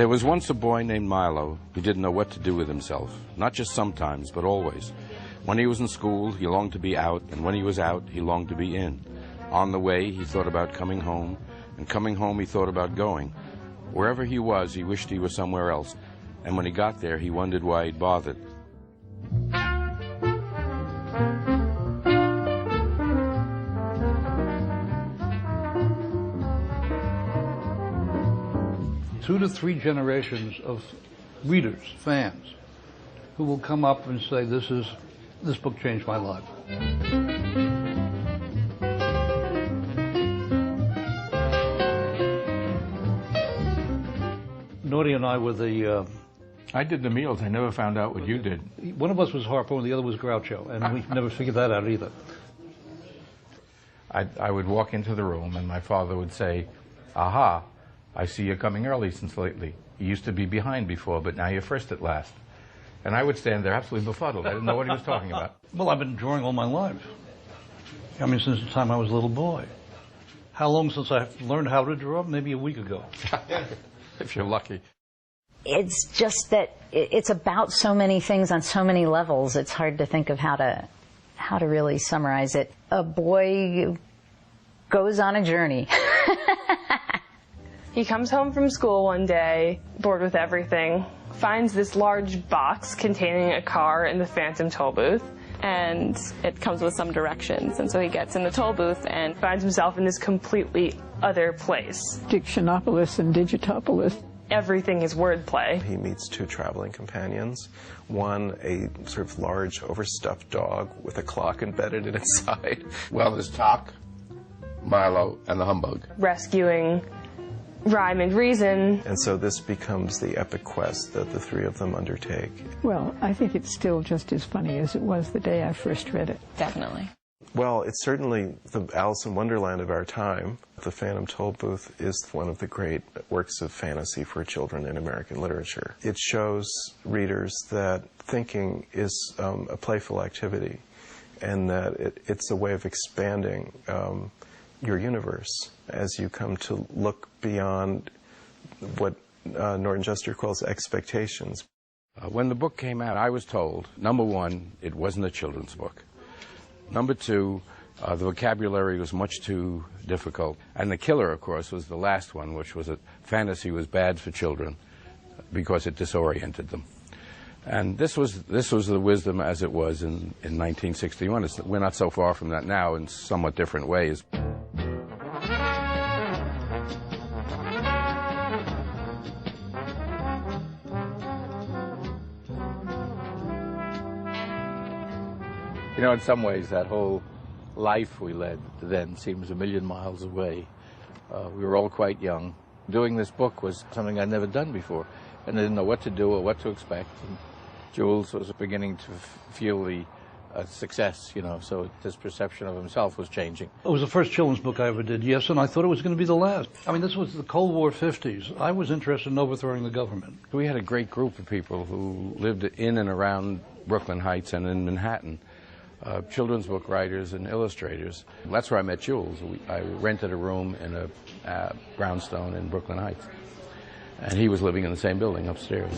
There was once a boy named Milo who didn't know what to do with himself, not just sometimes, but always. When he was in school, he longed to be out, and when he was out, he longed to be in. On the way, he thought about coming home, and coming home, he thought about going. Wherever he was, he wished he was somewhere else, and when he got there, he wondered why he'd bothered. Two to three generations of readers, fans, who will come up and say, this book changed my life. Naughty and I were the... I did the meals. I never found out what you did. One of us was Harpo and the other was Groucho, and we never figured that out either. I would walk into the room and my father would say, "Aha, I see you're coming early since lately. You used to be behind before, but now you're first at last." And I would stand there absolutely befuddled. I didn't know what he was talking about. Well, I've been drawing all my life. I mean, since the time I was a little boy. How long since I learned how to draw? Maybe a week ago. If you're lucky. It's just that it's about so many things on so many levels. It's hard to think of how to really summarize it. A boy goes on a journey. He comes home from school one day, bored with everything, finds this large box containing a car in the phantom toll booth, and it comes with some directions. And so he gets in the toll booth and finds himself in this completely other place. Dictionopolis and Digitopolis. Everything is wordplay. He meets two traveling companions. One, a sort of large, overstuffed dog with a clock embedded in its side. Well, there's Talk, Milo, and the Humbug. Rescuing rhyme and reason. And so this becomes the epic quest that the three of them undertake. Well, I think it's still just as funny as it was the day I first read it. Definitely. Well, it's certainly the Alice in Wonderland of our time. The Phantom Tollbooth is one of the great works of fantasy for children in American literature. It shows readers that thinking is a playful activity, and that it's a way of expanding your universe as you come to look beyond what Norton Juster calls expectations. When the book came out, I was told, number one, it wasn't a children's book. Number two, the vocabulary was much too difficult. And the killer, of course, was the last one, which was that fantasy was bad for children because it disoriented them. And this was the wisdom as it was in 1961. We're not so far from that now in somewhat different ways. You know, in some ways, that whole life we led then seems a million miles away. We were all quite young. Doing this book was something I'd never done before, and I didn't know what to do or what to expect. And Jules was beginning to feel the success, you know, so his perception of himself was changing. It was the first children's book I ever did, yes, and I thought it was going to be the last. I mean, this was the Cold War 50s. I was interested in overthrowing the government. We had a great group of people who lived in and around Brooklyn Heights and in Manhattan. Children's book writers and illustrators. That's where I met Jules. I rented a room in a brownstone in Brooklyn Heights, and he was living in the same building upstairs.